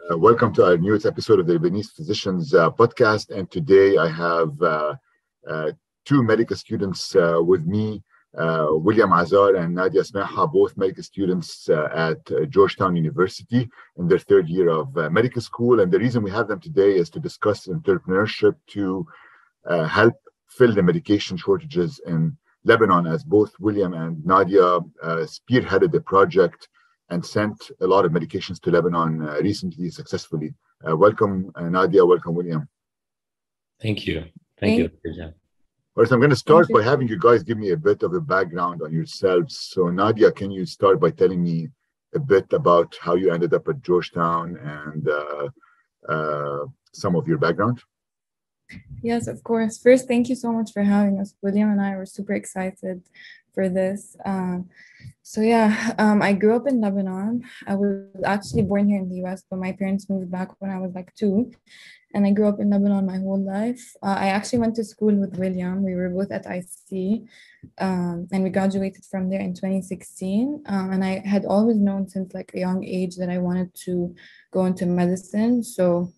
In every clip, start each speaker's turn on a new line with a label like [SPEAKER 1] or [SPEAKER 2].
[SPEAKER 1] Welcome to our newest episode of the Lebanese Physicians Podcast. And today I have two medical students with me, William Azar and Nadia, both medical students at Georgetown University in their third year of medical school. And the reason we have them today is to discuss entrepreneurship to help fill the medication shortages in Lebanon, as both William and Nadia spearheaded the project and sent a lot of medications to Lebanon recently successfully. Welcome, Nadia. Welcome, William.
[SPEAKER 2] Thank you. Thank you.
[SPEAKER 1] First, I'm going to start by having you guys give me a bit of a background on yourselves. So, Nadia, can you start by telling me a bit about how you ended up at Georgetown and some of your background?
[SPEAKER 3] Yes, of course. First, thank you so much for having us. William and I were super excited for this. I grew up in Lebanon. I was actually born here in the US, but my parents moved back when I was like 2. And I grew up in Lebanon my whole life. I actually went to school with William. We were both at IC, and we graduated from there in 2016. And I had always known since like a young age that I wanted to go into medicine. So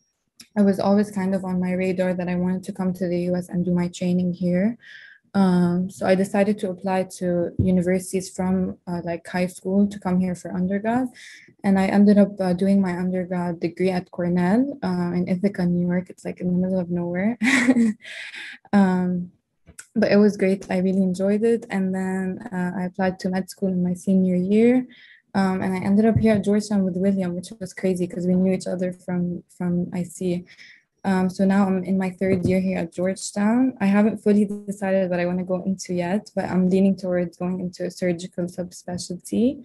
[SPEAKER 3] it was always kind of on my radar that I wanted to come to the US and do my training here. So I decided to apply to universities from like high school to come here for undergrad. And I ended up doing my undergrad degree at Cornell in Ithaca, New York. It's like in the middle of nowhere. But it was great. I really enjoyed it. And then I applied to med school in my senior year. And I ended up here at Georgetown with William, which was crazy because we knew each other from IC. So now I'm in my third year here at Georgetown. I haven't fully decided what I want to go into yet, but I'm leaning towards going into a surgical subspecialty.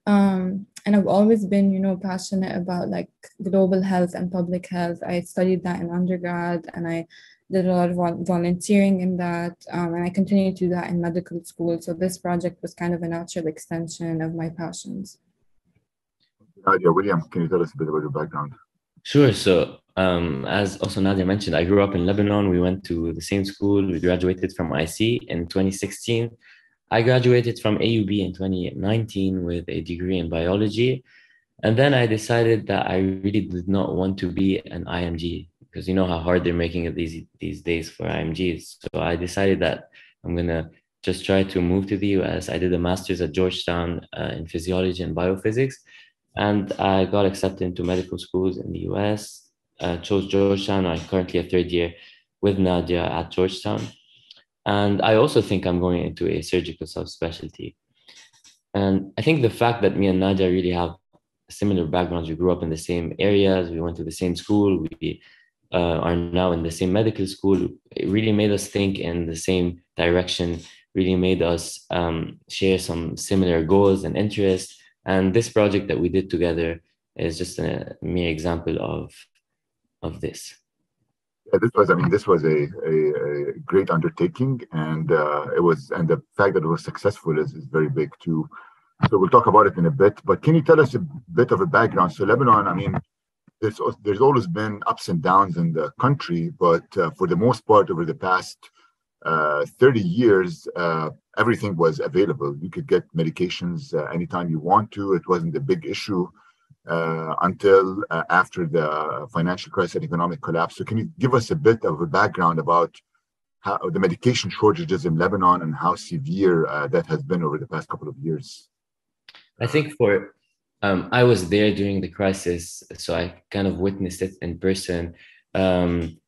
[SPEAKER 3] And I've always been, passionate about like global health and public health. I studied that in undergrad and I did a lot of volunteering in that. And I continue to do that in medical school. So this project was kind of a natural extension of my passions.
[SPEAKER 1] Nadia, William, can you tell us a bit about your background?
[SPEAKER 2] Sure. So as also Nadia mentioned, I grew up in Lebanon. We went to the same school. We graduated from IC in 2016. I graduated from AUB in 2019 with a degree in biology. And then I decided that I really did not want to be an IMG because you know how hard they're making it these days for IMGs. So I decided that I'm going to just try to move to the US. I did a master's at Georgetown in physiology and biophysics. And I got accepted into medical schools in the US. Chose Georgetown. I'm currently a third year with Nadia at Georgetown. And I also think I'm going into a surgical subspecialty. And I think the fact that me and Nadia really have similar backgrounds, we grew up in the same areas, we went to the same school, we are now in the same medical school, it really made us think in the same direction, really made us share some similar goals and interests. And this project that we did together is just a mere example of this.
[SPEAKER 1] Yeah, this was a great undertaking, and the fact that it was successful is very big too. So we'll talk about it in a bit. But can you tell us a bit of a background? So Lebanon, there's always been ups and downs in the country, but for the most part, over the past 30 years, everything was available. You could get medications anytime you want to. It wasn't a big issue until after the financial crisis and economic collapse. So can you give us a bit of a background about how the medication shortages in Lebanon and how severe that has been over the past couple of years?
[SPEAKER 2] I think I was there during the crisis, so I kind of witnessed it in person. When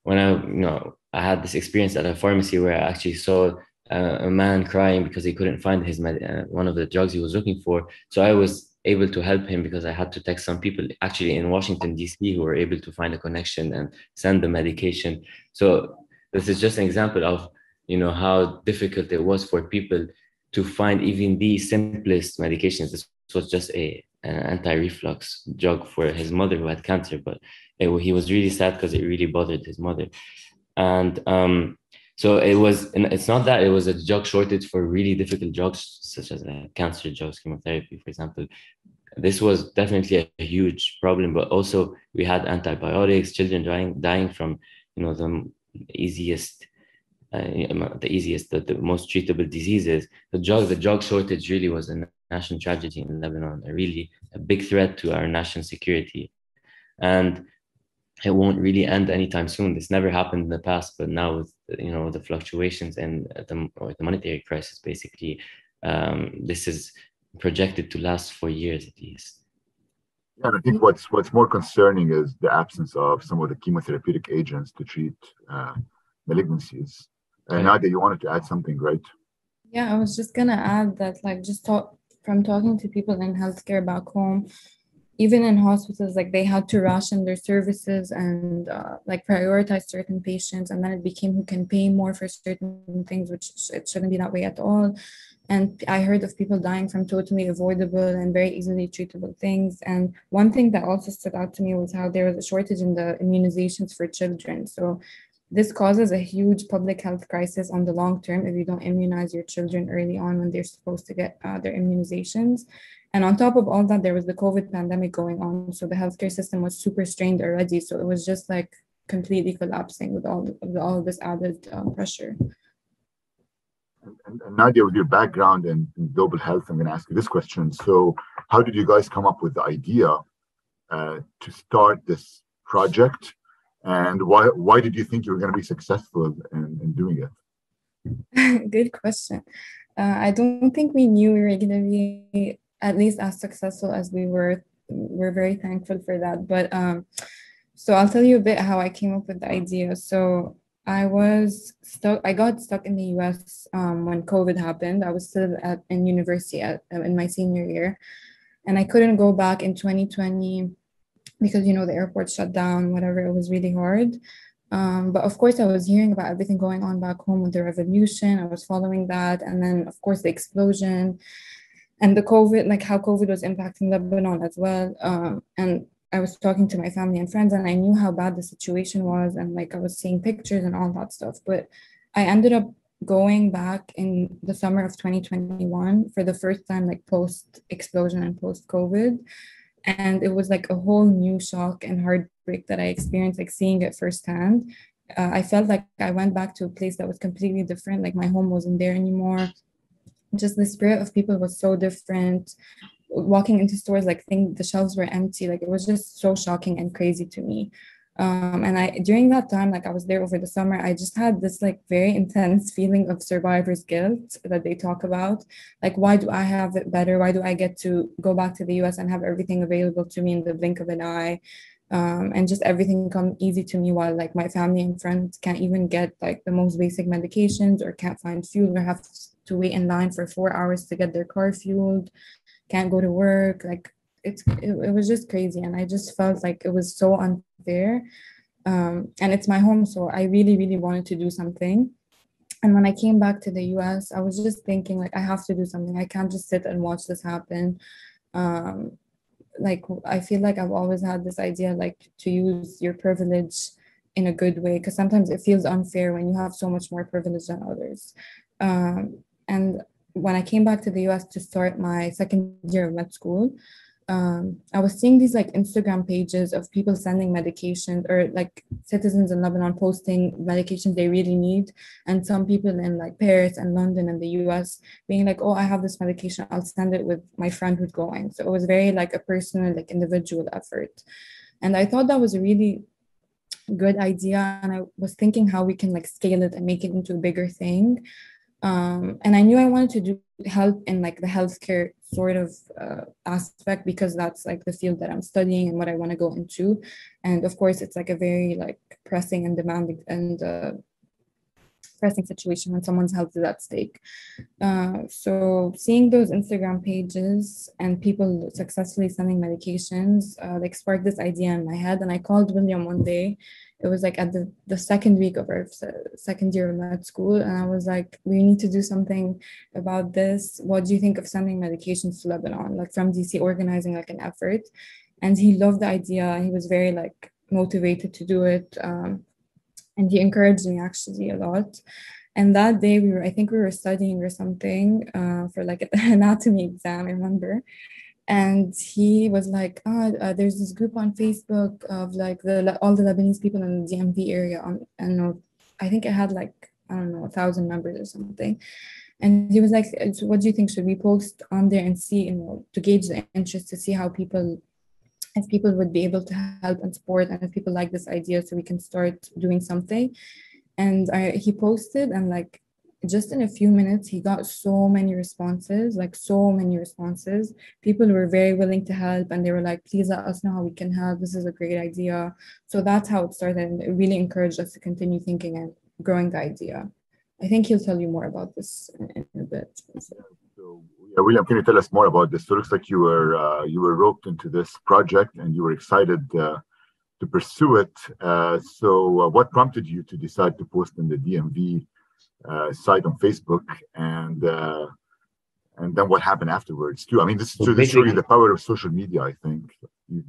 [SPEAKER 2] I had this experience at a pharmacy where I actually saw a man crying because he couldn't find his one of the drugs he was looking for. So I was able to help him because I had to text some people actually in Washington, D.C. who were able to find a connection and send the medication. So this is just an example of, how difficult it was for people to find even the simplest medications. This was just an anti-reflux drug for his mother who had cancer, but he was really sad because it really bothered his mother. And so it's not that it was a drug shortage for really difficult drugs, such as cancer drugs, chemotherapy, for example. This was definitely a huge problem, but also we had antibiotics, children dying from, the most treatable diseases. The drug shortage really was a national tragedy in Lebanon, a big threat to our national security. and it won't really end anytime soon. This never happened in the past, but now with the fluctuations and the monetary crisis, basically, this is projected to last for years at least.
[SPEAKER 1] Yeah, and I think what's more concerning is the absence of some of the chemotherapeutic agents to treat malignancies. And Nadia, you wanted to add something, right?
[SPEAKER 3] Yeah, I was just gonna add that, like, from talking to people in healthcare back home, even in hospitals, like they had to ration their services and like prioritize certain patients, and then it became who can pay more for certain things, which it shouldn't be that way at all. And I heard of people dying from totally avoidable and very easily treatable things. And one thing that also stood out to me was how there was a shortage in the immunizations for children. So this causes a huge public health crisis on the long term if you don't immunize your children early on when they're supposed to get their immunizations. And on top of all that, there was the COVID pandemic going on. So the healthcare system was super strained already. So it was just like completely collapsing with all of this added pressure.
[SPEAKER 1] And Nadia, with your background in global health, I'm going to ask you this question. So how did you guys come up with the idea to start this project? And why did you think you were going to be successful in doing
[SPEAKER 3] it? Good question. I don't think we knew we were going to be at least as successful as we were. We're very thankful for that. But so I'll tell you a bit how I came up with the idea. So I got stuck in the US when COVID happened. I was still in university in my senior year, and I couldn't go back in 2020 because, the airport shut down, whatever. It was really hard. But of course, I was hearing about everything going on back home with the revolution. I was following that. And then, of course, the explosion and the COVID, like how COVID was impacting Lebanon as well. And I was talking to my family and friends, and I knew how bad the situation was. And like I was seeing pictures and all that stuff. But I ended up going back in the summer of 2021 for the first time, like post-explosion and post-COVID. And it was like a whole new shock and heartbreak that I experienced, like seeing it firsthand. I felt like I went back to a place that was completely different. Like my home wasn't there anymore. Just the spirit of people was so different. Walking into stores, like the shelves were empty. Like it was just so shocking and crazy to me. And during that time, like I was there over the summer, I just had this like very intense feeling of survivor's guilt that they talk about. Like, why do I have it better? Why do I get to go back to the US and have everything available to me in the blink of an eye? And just everything come easy to me, while like my family and friends can't even get like the most basic medications, or can't find fuel, or have to wait in line for 4 hours to get their car fueled, can't go to work. Like it was just crazy, and I just felt like it was so unfair. And it's my home, so I really, really wanted to do something. And when I came back to the US, I was just thinking, like, I have to do something. I can't just sit and watch this happen. Like, I feel like I've always had this idea, like, to use your privilege in a good way, because sometimes it feels unfair when you have so much more privilege than others. And when I came back to the US to start my second year of med school, I was seeing these like Instagram pages of people sending medications, or like citizens in Lebanon posting medications they really need. And some people in like Paris and London and the US being like, oh, I have this medication, I'll send it with my friend who's going. So it was very like a personal, like individual effort. And I thought that was a really good idea. And I was thinking how we can like scale it and make it into a bigger thing. And I knew I wanted to do help in like the healthcare sort of aspect, because that's like the field that I'm studying and what I want to go into. And of course, it's like a very like pressing and demanding and pressing situation when someone's health is at stake. So seeing those Instagram pages and people successfully sending medications like sparked this idea in my head. And I called William one day. It was like at the second week of our second year of med school. And I was like, we need to do something about this. What do you think of sending medications to Lebanon, like from DC, organizing like an effort? And he loved the idea. He was very like motivated to do it. And he encouraged me actually a lot. And that day I think we were studying or something for like an anatomy exam, I remember. And he was like, there's this group on Facebook of like all the Lebanese people in the DMV area. And I think it had like, I don't know, 1,000 members or something. And he was like, so what do you think? Should we post on there and see, to gauge the interest, to see how people if people would be able to help and support, and if people like this idea, so we can start doing something. And he posted, and like just in a few minutes, he got so many responses, like so many responses. People were very willing to help, and they were like, please let us know how we can help. This is a great idea. So that's how it started. And it really encouraged us to continue thinking and growing the idea. I think he'll tell you more about this in a bit.
[SPEAKER 1] So, yeah, William, can you tell us more about this? So it looks like you were roped into this project and you were excited to pursue it. So what prompted you to decide to post in the DMV site on Facebook, and then what happened afterwards too? I mean, this is really the power of social media, I think.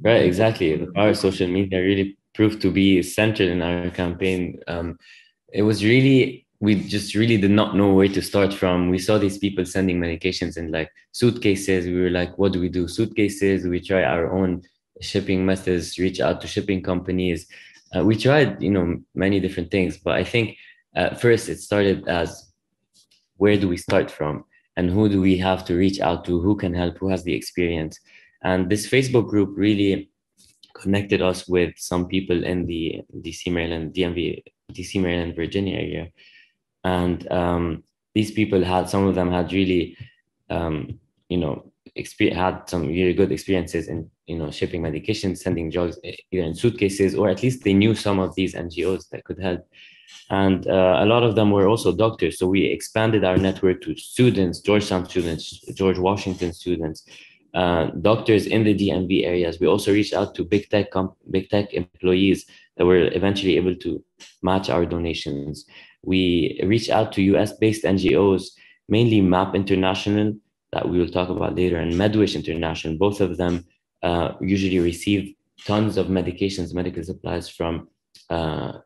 [SPEAKER 2] Right, exactly. The power of social media really proved to be central in our campaign. It was really, we just really did not know where to start from. We saw these people sending medications in like suitcases. We were like, what do we do? Suitcases. We try our own shipping methods, reach out to shipping companies. We tried, many different things, but I think at first it started as, where do we start from? And who do we have to reach out to? Who can help? Who has the experience? And this Facebook group really connected us with some people in the DC, Maryland, DMV, DC, Maryland, Virginia area. And these people some of them had really, had some really good experiences in, shipping medications, sending drugs either in suitcases, or at least they knew some of these NGOs that could help. And a lot of them were also doctors. So we expanded our network to students, Georgetown students, George Washington students, doctors in the DMV areas. We also reached out to big tech employees that were eventually able to match our donations. We reached out to US-based NGOs, mainly MAP International, that we will talk about later, and MedWish International. Both of them usually receive tons of medications, medical supplies from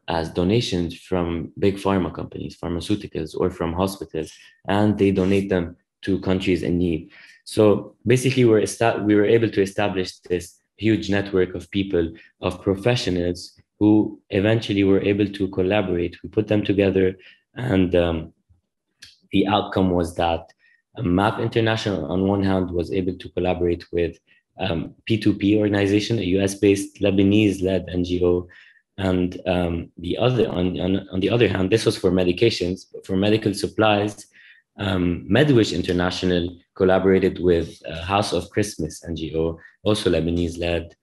[SPEAKER 2] as donations from big pharma companies, pharmaceuticals, or from hospitals, and they donate them to countries in need. So basically, we were able to establish this huge network of people, of professionals who eventually were able to collaborate. We put them together, and the outcome was that MAP International, on one hand, was able to collaborate with P2P organization, a US-based Lebanese-led NGO, and on the other hand, this was for medications. For medical supplies, MedWish International collaborated with House of Christmas NGO, also Lebanese-led.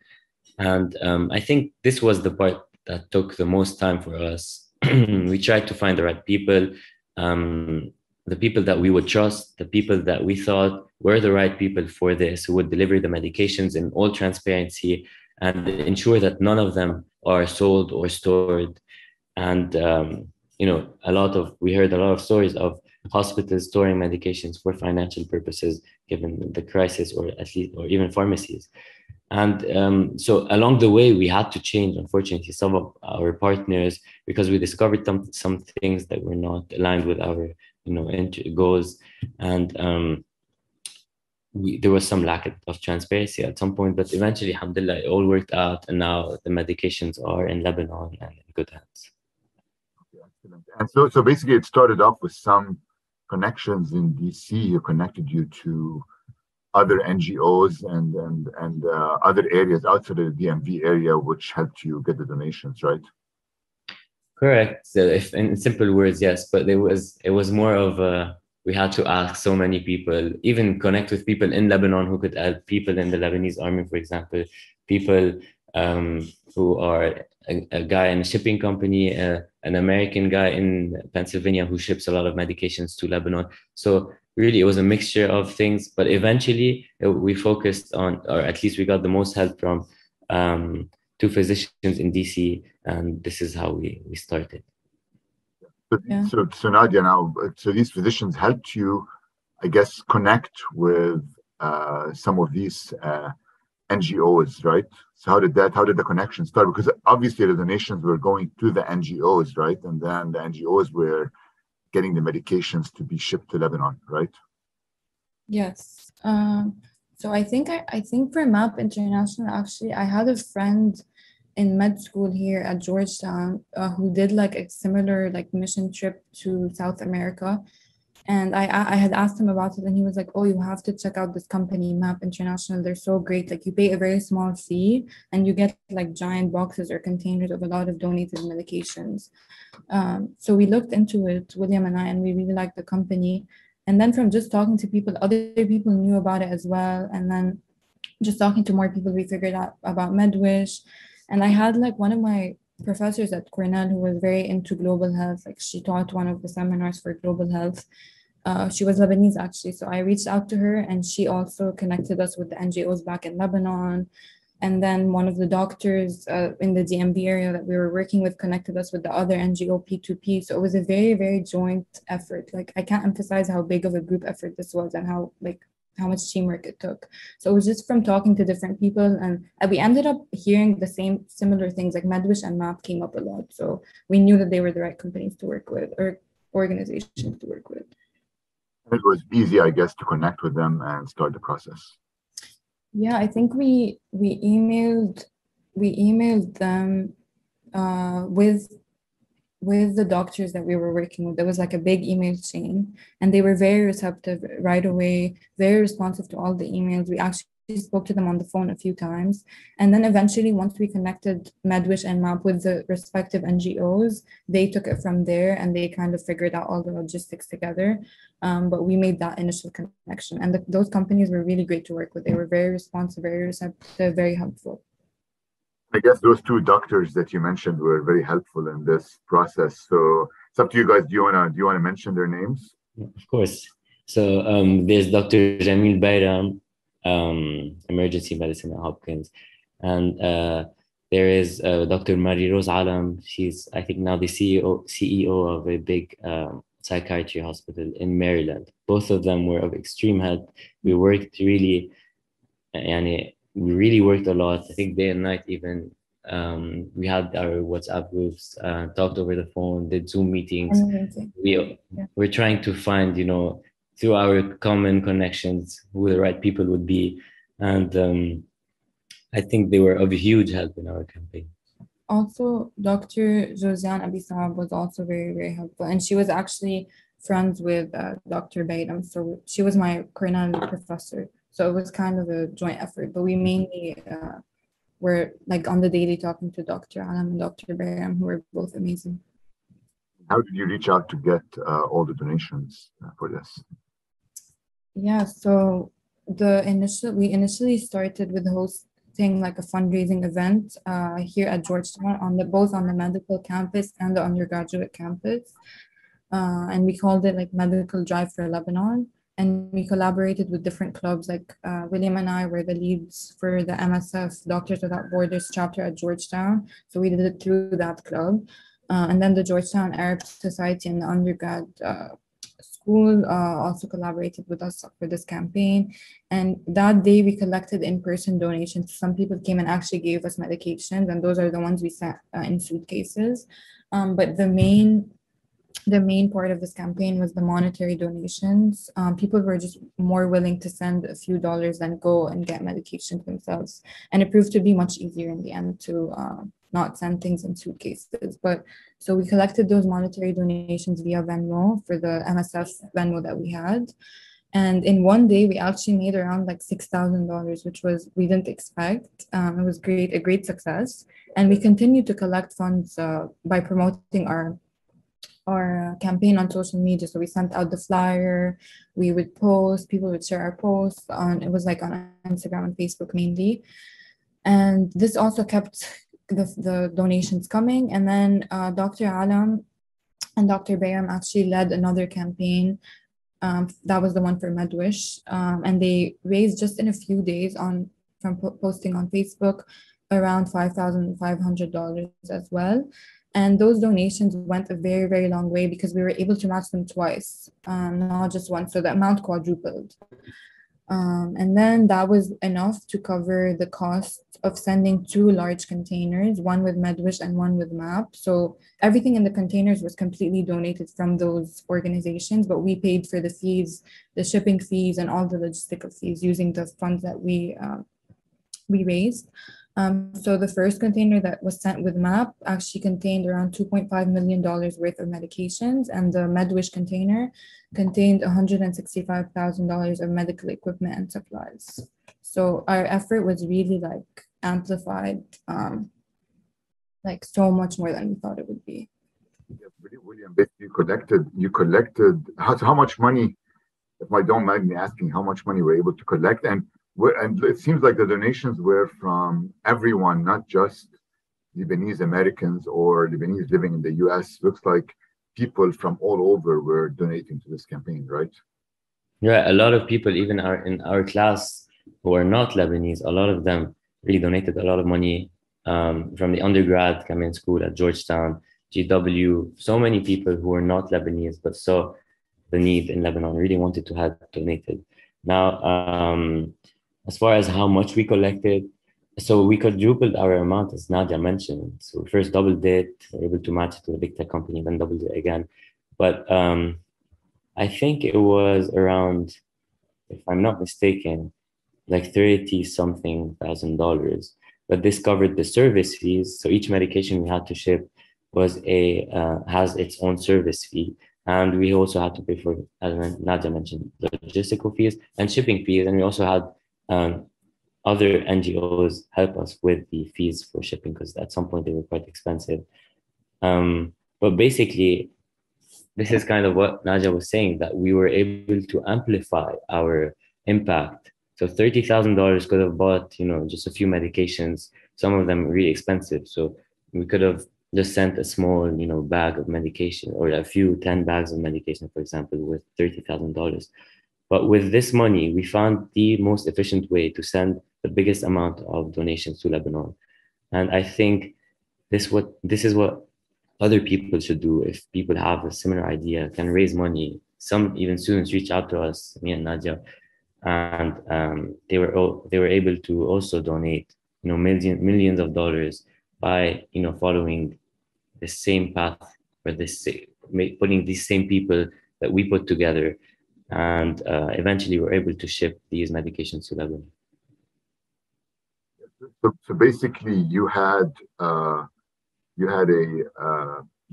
[SPEAKER 2] And I think this was the part that took the most time for us. We tried to find the right people, the people that we would trust, the people that we thought were the right people for this, who would deliver the medications in all transparency and ensure that none of them are sold or stored. And we heard a lot of stories of hospitals storing medications for financial purposes, given the crisis, or even pharmacies. And so along the way, we had to change, unfortunately, some of our partners, because we discovered some things that were not aligned with our goals. And there was some lack of transparency at some point, but eventually, alhamdulillah, it all worked out, and now the medications are in Lebanon and in good hands.
[SPEAKER 1] Okay, excellent. And so basically, it started off with some connections in DC who connected you to other NGOs and other areas outside of the DMV area, which helped you get the donations, right?
[SPEAKER 2] Correct. So if in simple words, yes, but it was more of we had to ask so many people, even connect with people in Lebanon who could help, people in the Lebanese army, for example, people who are a guy in a shipping company, an American guy in Pennsylvania who ships a lot of medications to Lebanon. So really, it was a mixture of things, but eventually we focused on, or at least we got the most help from two physicians in DC, and this is how we started.
[SPEAKER 1] So Nadia, now, so these physicians helped you, I guess, connect with some of these NGOs, right? So how did the connection start? Because obviously the donations were going to the NGOs, right? And then the NGOs were getting the medications to be shipped to Lebanon, right?
[SPEAKER 3] Yes. So I think for MAP International, actually, I had a friend in med school here at Georgetown who did like a similar like mission trip to South America. And I had asked him about it, and he was like, "Oh, you have to check out this company, Map International. They're so great. Like, you pay a very small fee, and you get like giant boxes or containers of a lot of donated medications." So we looked into it, William and I, and we really liked the company. And then from just talking to people, other people knew about it as well. And then just talking to more people, we figured out about MedWish. And I had like one of my professors at Cornell who was very into global health. Like, she taught one of the seminars for global health. She was Lebanese actually. So I reached out to her, and she also connected us with the NGOs back in Lebanon. And then one of the doctors in the DMV area that we were working with connected us with the other NGO, P2P. So it was a very, very joint effort. Like, I can't emphasize how big of a group effort this was, and how much teamwork it took. So it was just from talking to different people, and we ended up hearing the similar things. Like, MedWish and MAP came up a lot. So we knew that they were the right companies to work with, or organizations to work with.
[SPEAKER 1] It was easy, I guess, to connect with them and start the process.
[SPEAKER 3] Yeah, I think we emailed them with the doctors that we were working with. There was like a big email chain, and they were very receptive right away, very responsive to all the emails. We actually spoke to them on the phone a few times. And then eventually, once we connected MedWish and MAP with the respective NGOs, they took it from there, and they kind of figured out all the logistics together. But we made that initial connection, and those companies were really great to work with. They were very responsive, very receptive, very helpful.
[SPEAKER 1] I guess those two doctors that you mentioned were very helpful in this process. So it's up to you guys. Do you wanna mention their names?
[SPEAKER 2] Of course. So there's Dr. Jamil Bayram, emergency medicine at Hopkins, and there is Dr. Marie Rose Alam. She's, I think, now the CEO of a big psychiatry hospital in Maryland. Both of them were of extreme help. We really worked a lot. I think day and night even. We had our WhatsApp groups, talked over the phone, did Zoom meetings. We're trying to find, through our common connections, who the right people would be. And I think they were of huge help in our campaign.
[SPEAKER 3] Also, Dr. Josiane Abisab was also very, very helpful. And she was actually friends with Dr. Bayram. So she was my Cornell professor. So it was kind of a joint effort. But we mainly were like on the daily talking to Dr. Alam and Dr. Bayram, who were both amazing.
[SPEAKER 1] How did you reach out to get all the donations for this?
[SPEAKER 3] Yeah, so we initially started with hosting like a fundraising event here at Georgetown both on the medical campus and the undergraduate campus. And we called it like Medical Drive for Lebanon. And we collaborated with different clubs, like William and I were the leads for the MSF Doctors Without Borders chapter at Georgetown. So we did it through that club. And then the Georgetown Arab Society and the undergrad school also collaborated with us for this campaign. And that day we collected in-person donations. Some people came and actually gave us medications, and those are the ones we sent in suitcases. But the main part of this campaign was the monetary donations. People were just more willing to send a few dollars than go and get medications themselves. And it proved to be much easier in the end to not send things in suitcases. But so we collected those monetary donations via Venmo for the MSF Venmo that we had. And in one day, we actually made around like $6,000, which we didn't expect. It was a great success. And we continued to collect funds by promoting our campaign on social media. So we sent out the flyer, we would post, people would share our posts it was like on Instagram and Facebook mainly. And this also kept the donations coming. And then Dr. Alam and Dr. Bayram actually led another campaign. That was the one for MedWish. And they raised just in a few days from posting on Facebook around $5,500 as well. And those donations went a very, very long way because we were able to match them twice, not just once. So the amount quadrupled. And then that was enough to cover the cost of sending 2 large containers, one with MedWish and one with MAP. So everything in the containers was completely donated from those organizations, but we paid for the fees, the shipping fees, and all the logistical fees using the funds that we raised. So the first container that was sent with MAP actually contained around $2.5 million worth of medications, and the MedWish container contained $165,000 of medical equipment and supplies. So our effort was really like amplified, like so much more than we thought it would be.
[SPEAKER 1] Yeah, William, basically you collected how much money, if I don't mind me asking, how much money were able to collect? And it seems like the donations were from everyone, not just Lebanese Americans or Lebanese living in the US. Looks like people from all over were donating to this campaign, right?
[SPEAKER 2] Yeah, a lot of people, even in our class who are not Lebanese, a lot of them really donated a lot of money from the undergrad coming school at Georgetown, GW. So many people who are not Lebanese but saw the need in Lebanon really wanted to have donated. Now, as far as how much we collected, so we quadrupled our amount, as Nadia mentioned. So we first doubled it, were able to match it to a big tech company, then doubled it again. But I think it was around, if I'm not mistaken, like 30 something thousand dollars. But this covered the service fees. So each medication we had to ship has its own service fee. And we also had to pay for, as Nadia mentioned, logistical fees and shipping fees. And we also had other NGOs help us with the fees for shipping because at some point they were quite expensive. But basically, this is kind of what Nadia was saying, that we were able to amplify our impact. So $30,000 could have bought, just a few medications, some of them really expensive. So we could have just sent a small, bag of medication or a few 10 bags of medication, for example, with $30,000. But with this money, we found the most efficient way to send the biggest amount of donations to Lebanon. And I think this is what other people should do. If people have a similar idea, can raise money. Some even students reach out to us, me and Nadia, and they were able to also donate, millions of dollars by following the same path or putting these same people that we put together, and eventually we're able to ship these medications to Lebanon.
[SPEAKER 1] So basically, you had a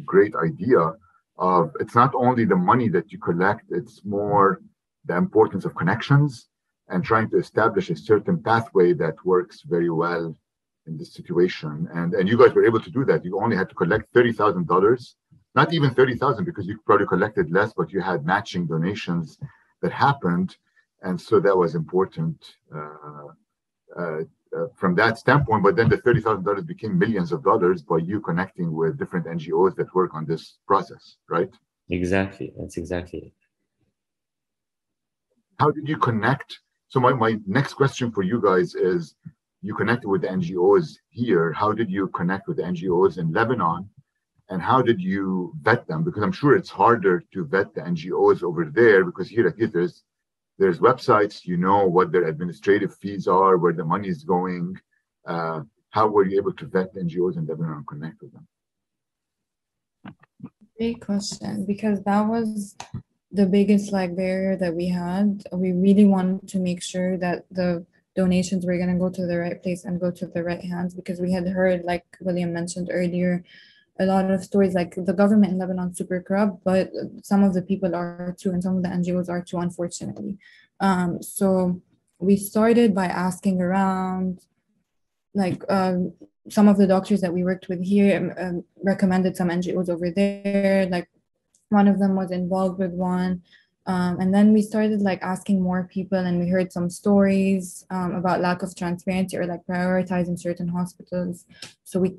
[SPEAKER 1] great idea of, it's not only the money that you collect, it's more the importance of connections and trying to establish a certain pathway that works very well in this situation. And you guys were able to do that. You only had to collect $30,000, not even 30,000 because you probably collected less, but you had matching donations that happened. And so that was important from that standpoint. But then the $30,000 became millions of dollars by you connecting with different NGOs that work on this process, right?
[SPEAKER 2] Exactly. That's exactly it.
[SPEAKER 1] How did you connect? So my next question for you guys is, you connected with the NGOs here. How did you connect with the NGOs in Lebanon? And how did you vet them? Because I'm sure it's harder to vet the NGOs over there, because here at least there's websites, what their administrative fees are, where the money is going. How were you able to vet the NGOs in Lebanon and connect with them?
[SPEAKER 3] Great question, because that was the biggest barrier that we had. We really wanted to make sure that the donations were going to go to the right place and go to the right hands, because we had heard, like William mentioned earlier, a lot of stories like the government in Lebanon is super corrupt, but some of the people are too, and some of the NGOs are too, unfortunately. So we started by asking around, some of the doctors that we worked with here recommended some NGOs over there. Like one of them was involved with one. And then we started asking more people, and we heard some stories about lack of transparency or prioritizing certain hospitals. So we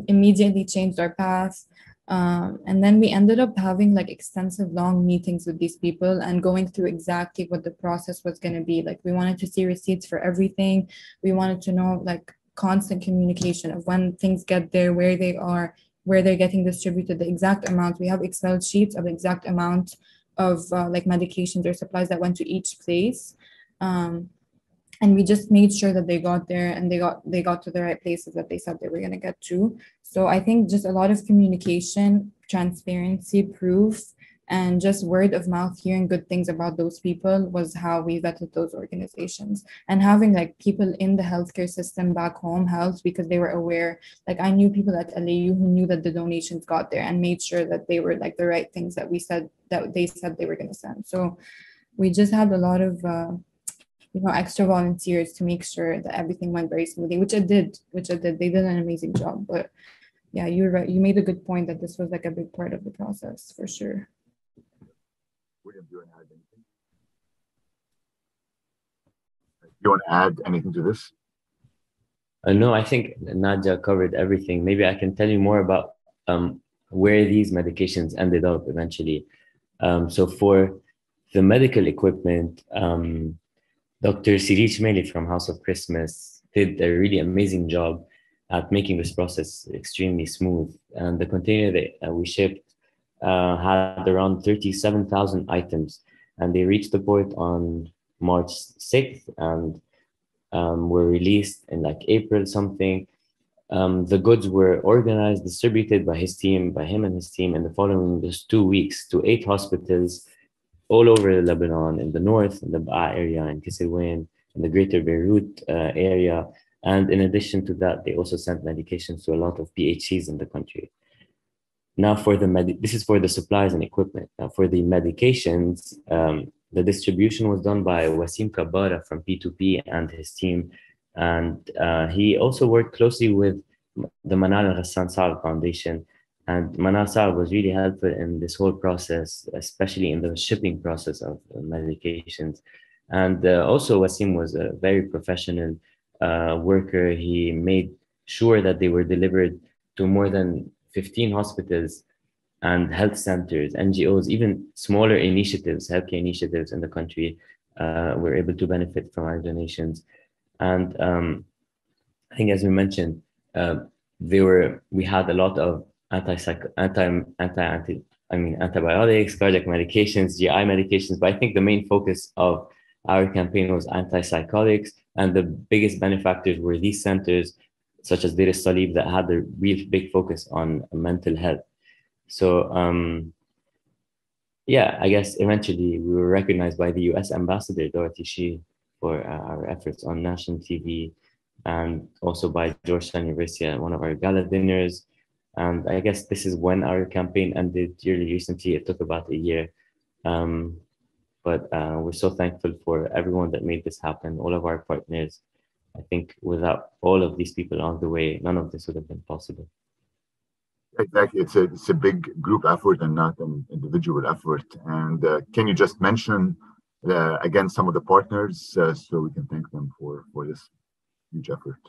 [SPEAKER 3] immediately changed our path. And then we ended up having extensive long meetings with these people and going through exactly what the process was going to be. We wanted to see receipts for everything. We wanted to know constant communication of when things get there, where they are, where they're getting distributed, the exact amount. We have Excel sheets of the exact amount of medications or supplies that went to each place, and we just made sure that they got there and they got to the right places that they said they were going to get to. So I think just a lot of communication, transparency, proof, And just word of mouth, hearing good things about those people was how we vetted those organizations. And having like people in the healthcare system back home helped because they were aware. Like I knew people at LAU who knew that the donations got there and made sure that they were like the right things that they said they were going to send. So we just had a lot of extra volunteers to make sure that everything went very smoothly, which it did. They did an amazing job. But yeah, you're right. You made a good point that this was like a big part of the process for sure.
[SPEAKER 1] William, do you want to add anything? Do you want to add anything to this?
[SPEAKER 2] No, I think Nadia covered everything. Maybe I can tell you more about where these medications ended up eventually. So for the medical equipment, Dr. Siri Chmeli from House of Christmas did a really amazing job at making this process extremely smooth. And the container that we shipped had around 37,000 items, and they reached the port on March 6th and were released in like April something. The goods were organized, distributed by him and his team in the following just 2 weeks to 8 hospitals all over Lebanon, in the north, in the Ba'a area, in Kisirwan, in the greater Beirut area. And in addition to that, they also sent medications to a lot of PHCs in the country. Now this is for the supplies and equipment. Now for the medications, the distribution was done by Wasim Kabbara from P2P and his team. And he also worked closely with the Manal Ghassan Saab Foundation. And Manal Saab was really helpful in this whole process, especially in the shipping process of medications. And also Wasim was a very professional worker. He made sure that they were delivered to more than 15 hospitals and health centers, NGOs, even smaller initiatives, healthcare initiatives in the country were able to benefit from our donations. And I think, as we mentioned, we had a lot of antibiotics, cardiac medications, GI medications, but I think the main focus of our campaign was antipsychotics, and the biggest benefactors were these centers, such as Deir Salib, that had a real big focus on mental health. So, I guess eventually we were recognized by the US Ambassador, Dorothy Shee, for our efforts on national TV, and also by Georgetown University at one of our gala dinners. And I guess this is when our campaign ended really recently. It took about a year. But we're so thankful for everyone that made this happen, all of our partners. I think without all of these people on the way, none of this would have been possible.
[SPEAKER 1] Exactly. It's a big group effort and not an individual effort. And can you just mention again some of the partners so we can thank them for this huge effort?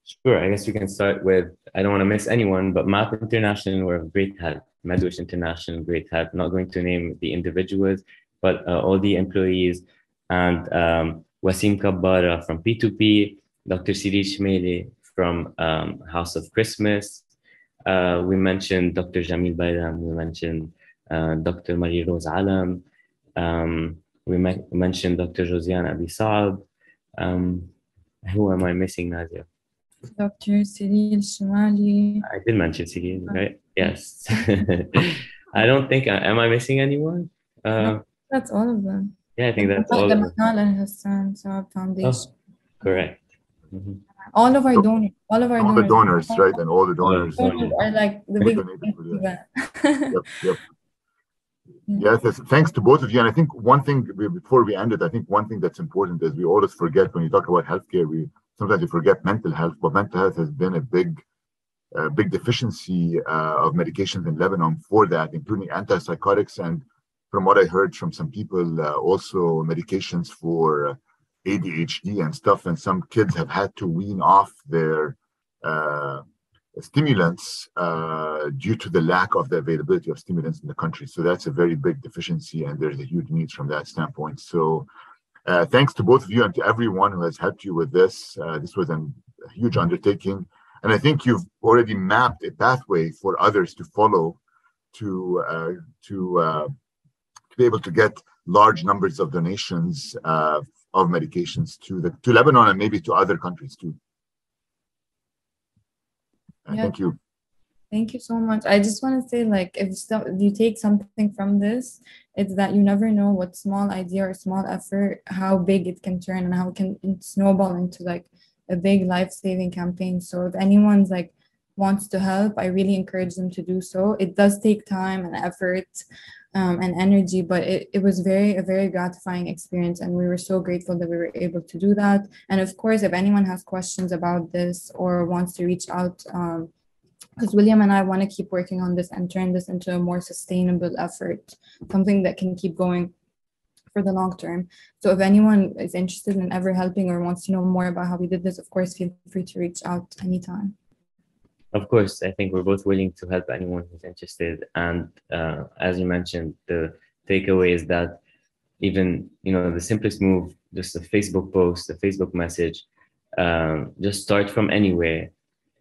[SPEAKER 2] Sure. I guess we can start with, I don't want to miss anyone, but MAP International were of great help. MedWish International, great help. Not going to name the individuals, but all the employees, and Wasim Kabbara from P2P, Dr. Siri Chmeli from House of Christmas. We mentioned Dr. Jamil Bayram. We mentioned Dr. Marie Rose Alam. We mentioned Dr. Josiane Abi Saab. Who am I missing, Nadia?
[SPEAKER 3] Dr. Cyril Shimali.
[SPEAKER 2] I did mention Cyril, right? Yes. I don't think, am I missing anyone?
[SPEAKER 3] No, that's all of them.
[SPEAKER 2] Yeah, I think that's all of them.
[SPEAKER 3] The Manal and Hassan Saab Foundation.
[SPEAKER 2] Oh, correct. Mm-hmm.
[SPEAKER 3] All of our donors. All the donors,
[SPEAKER 1] right? And all the donors
[SPEAKER 3] are like the big.
[SPEAKER 1] Yep. Yes, thanks to both of you. And I think one thing before we end it, I think one thing that's important is we always forget when you talk about healthcare, sometimes you forget mental health, but mental health has been a big deficiency of medications in Lebanon for that, including antipsychotics. And from what I heard from some people, also medications for ADHD and stuff. And some kids have had to wean off their stimulants due to the lack of the availability of stimulants in the country. So that's a very big deficiency, and there's a huge need from that standpoint. So thanks to both of you and to everyone who has helped you with this. This was a huge undertaking, and I think you've already mapped a pathway for others to follow to be able to get large numbers of donations of medications to Lebanon and maybe to other countries too. Thank you.
[SPEAKER 3] Thank you so much. I just want to say, like, if you take something from this, it's that you never know what small idea or small effort, how big it can turn and how it can snowball into like a big life-saving campaign. So if anyone's like wants to help, I really encourage them to do so. It does take time and effort, and energy, but it was a very gratifying experience, and we were so grateful that we were able to do that. And of course, if anyone has questions about this or wants to reach out, because William and I want to keep working on this and turn this into a more sustainable effort, something that can keep going for the long term. So if anyone is interested in ever helping or wants to know more about how we did this, of course, feel free to reach out anytime.
[SPEAKER 2] Of course, I think we're both willing to help anyone who's interested. And as you mentioned, the takeaway is that even, the simplest move, just a Facebook post, a Facebook message, just start from anywhere.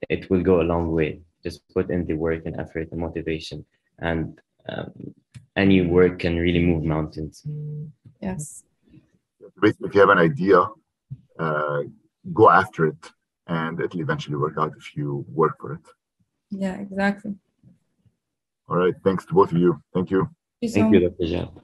[SPEAKER 2] It will go a long way. Just put in the work and effort and motivation, and any work can really move mountains.
[SPEAKER 3] Yes.
[SPEAKER 1] Basically, if you have an idea, go after it, and it'll eventually work out if you work for it.
[SPEAKER 3] Yeah, exactly.
[SPEAKER 1] All right. Thanks to both of you. Thank you.
[SPEAKER 3] Thank you so
[SPEAKER 2] Thank you,
[SPEAKER 3] much.
[SPEAKER 2] Dr. Jab.